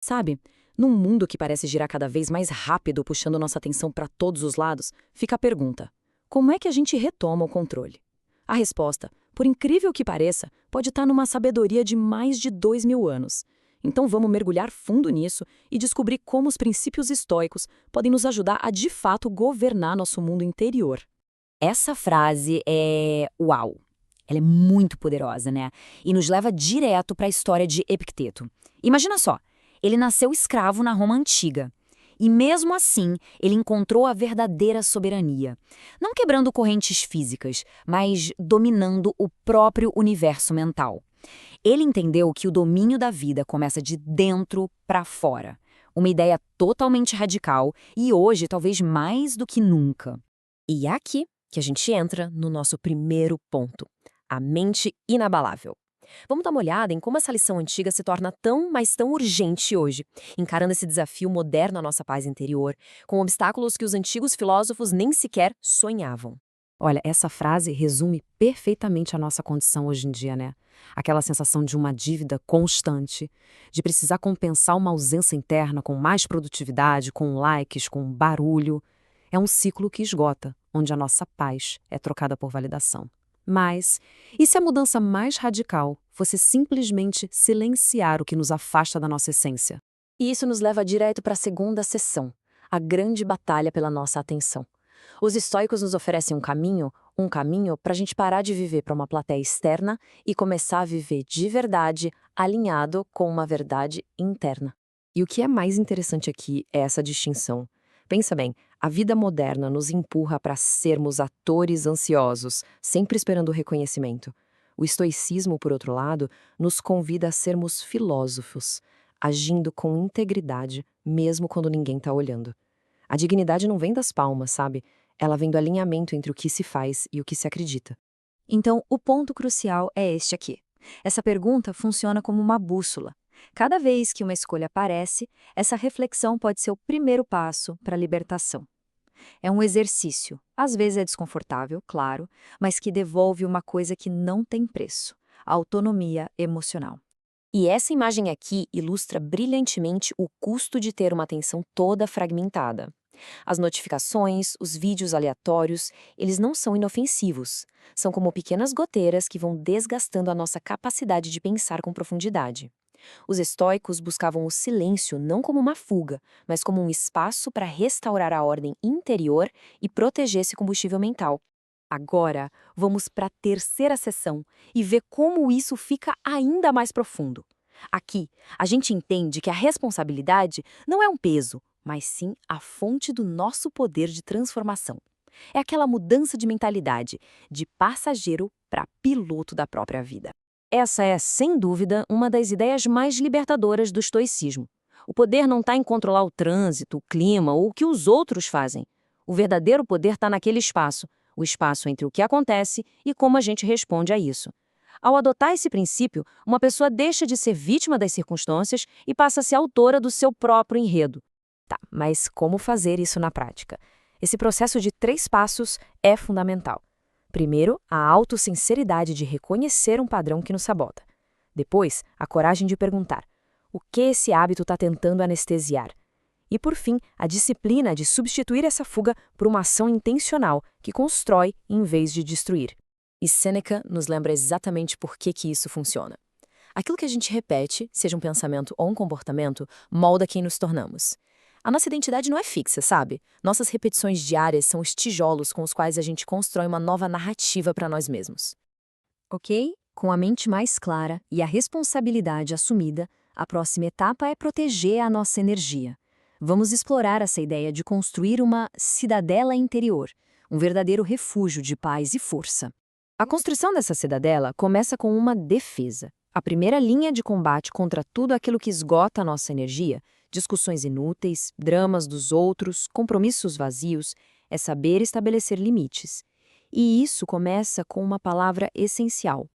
Sabe, num mundo que parece girar cada vez mais rápido, puxando nossa atenção para todos os lados, fica a pergunta: como é que a gente retoma o controle? A resposta, por incrível que pareça, pode estar numa sabedoria de mais de 2000 anos. Então vamos mergulhar fundo nisso e descobrir como os princípios estoicos podem nos ajudar a de fato governar nosso mundo interior. Essa frase é uau. Ela é muito poderosa, né? E nos leva direto para a história de Epicteto. Imagina só, ele nasceu escravo na Roma antiga. E mesmo assim, ele encontrou a verdadeira soberania. Não quebrando correntes físicas, mas dominando o próprio universo mental. Ele entendeu que o domínio da vida começa de dentro para fora. Uma ideia totalmente radical e hoje talvez mais do que nunca. E é aqui que a gente entra no nosso primeiro ponto, a mente inabalável. Vamos dar uma olhada em como essa lição antiga se torna tão, mas tão urgente hoje, encarando esse desafio moderno à nossa paz interior, com obstáculos que os antigos filósofos nem sequer sonhavam. Olha, essa frase resume perfeitamente a nossa condição hoje em dia, né? Aquela sensação de uma dívida constante, de precisar compensar uma ausência interna com mais produtividade, com likes, com barulho. É um ciclo que esgota, onde a nossa paz é trocada por validação. Mas, e se a mudança mais radical fosse simplesmente silenciar o que nos afasta da nossa essência? E isso nos leva direto para a segunda sessão, a grande batalha pela nossa atenção. Os estoicos nos oferecem um caminho para a gente parar de viver para uma plateia externa e começar a viver de verdade, alinhado com uma verdade interna. E o que é mais interessante aqui é essa distinção. Pensa bem, a vida moderna nos empurra para sermos atores ansiosos, sempre esperando o reconhecimento. O estoicismo, por outro lado, nos convida a sermos filósofos, agindo com integridade, mesmo quando ninguém está olhando. A dignidade não vem das palmas, sabe? Ela vem do alinhamento entre o que se faz e o que se acredita. Então, o ponto crucial é este aqui. Essa pergunta funciona como uma bússola. Cada vez que uma escolha aparece, essa reflexão pode ser o primeiro passo para a libertação. É um exercício, às vezes é desconfortável, claro, mas que devolve uma coisa que não tem preço: a autonomia emocional. E essa imagem aqui ilustra brilhantemente o custo de ter uma atenção toda fragmentada. As notificações, os vídeos aleatórios, eles não são inofensivos. São como pequenas goteiras que vão desgastando a nossa capacidade de pensar com profundidade. Os estoicos buscavam o silêncio não como uma fuga, mas como um espaço para restaurar a ordem interior e proteger esse combustível mental. Agora, vamos para a terceira sessão e ver como isso fica ainda mais profundo. Aqui, a gente entende que a responsabilidade não é um peso, mas sim a fonte do nosso poder de transformação. É aquela mudança de mentalidade, de passageiro para piloto da própria vida. Essa é, sem dúvida, uma das ideias mais libertadoras do estoicismo. O poder não está em controlar o trânsito, o clima ou o que os outros fazem. O verdadeiro poder está naquele espaço, o espaço entre o que acontece e como a gente responde a isso. Ao adotar esse princípio, uma pessoa deixa de ser vítima das circunstâncias e passa a ser autora do seu próprio enredo. Tá, mas como fazer isso na prática? Esse processo de 3 passos é fundamental. Primeiro, a autossinceridade de reconhecer um padrão que nos sabota. Depois, a coragem de perguntar: o que esse hábito está tentando anestesiar? E, por fim, a disciplina de substituir essa fuga por uma ação intencional que constrói em vez de destruir. E Sêneca nos lembra exatamente por que isso funciona. Aquilo que a gente repete, seja um pensamento ou um comportamento, molda quem nos tornamos. A nossa identidade não é fixa, sabe? Nossas repetições diárias são os tijolos com os quais a gente constrói uma nova narrativa para nós mesmos. Ok? Com a mente mais clara e a responsabilidade assumida, a próxima etapa é proteger a nossa energia. Vamos explorar essa ideia de construir uma cidadela interior, um verdadeiro refúgio de paz e força. A construção dessa cidadela começa com uma defesa. A primeira linha de combate contra tudo aquilo que esgota a nossa energia, discussões inúteis, dramas dos outros, compromissos vazios, é saber estabelecer limites. E isso começa com uma palavra essencial.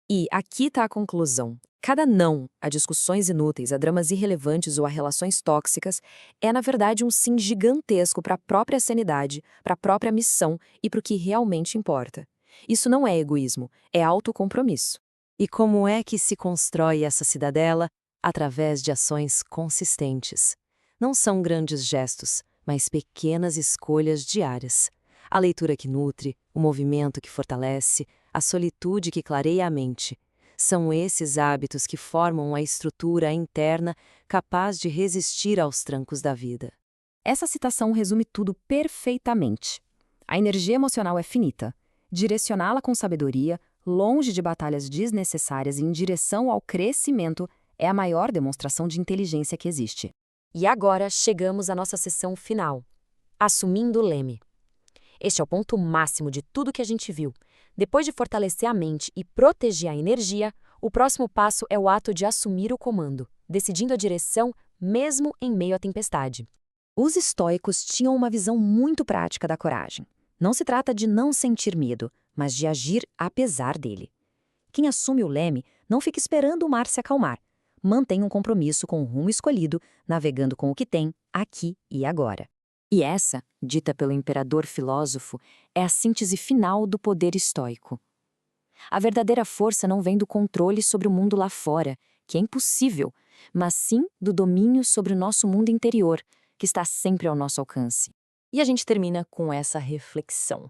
E aqui está a conclusão. Cada não a discussões inúteis, a dramas irrelevantes ou a relações tóxicas é, na verdade, um sim gigantesco para a própria sanidade, para a própria missão e para o que realmente importa. Isso não é egoísmo, é autocompromisso. E como é que se constrói essa cidadela? através de ações consistentes. Não são grandes gestos, mas pequenas escolhas diárias. A leitura que nutre, o movimento que fortalece, a solitude que clareia a mente. São esses hábitos que formam a estrutura interna capaz de resistir aos trancos da vida. Essa citação resume tudo perfeitamente. A energia emocional é finita. Direcioná-la com sabedoria, longe de batalhas desnecessárias e em direção ao crescimento, é a maior demonstração de inteligência que existe. E agora chegamos à nossa sessão final. Assumindo o leme. Este é o ponto máximo de tudo que a gente viu. Depois de fortalecer a mente e proteger a energia, o próximo passo é o ato de assumir o comando, decidindo a direção mesmo em meio à tempestade. Os estoicos tinham uma visão muito prática da coragem. Não se trata de não sentir medo, mas de agir apesar dele. Quem assume o leme não fica esperando o mar se acalmar. Mantém um compromisso com o rumo escolhido, navegando com o que tem, aqui e agora. E essa, dita pelo imperador filósofo, é a síntese final do poder estoico. A verdadeira força não vem do controle sobre o mundo lá fora, que é impossível, mas sim do domínio sobre o nosso mundo interior, que está sempre ao nosso alcance. E a gente termina com essa reflexão.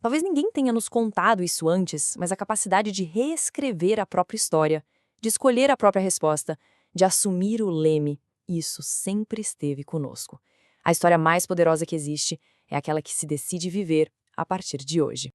Talvez ninguém tenha nos contado isso antes, mas a capacidade de reescrever a própria história, de escolher a própria resposta, de assumir o leme, isso sempre esteve conosco. A história mais poderosa que existe é aquela que se decide viver a partir de hoje.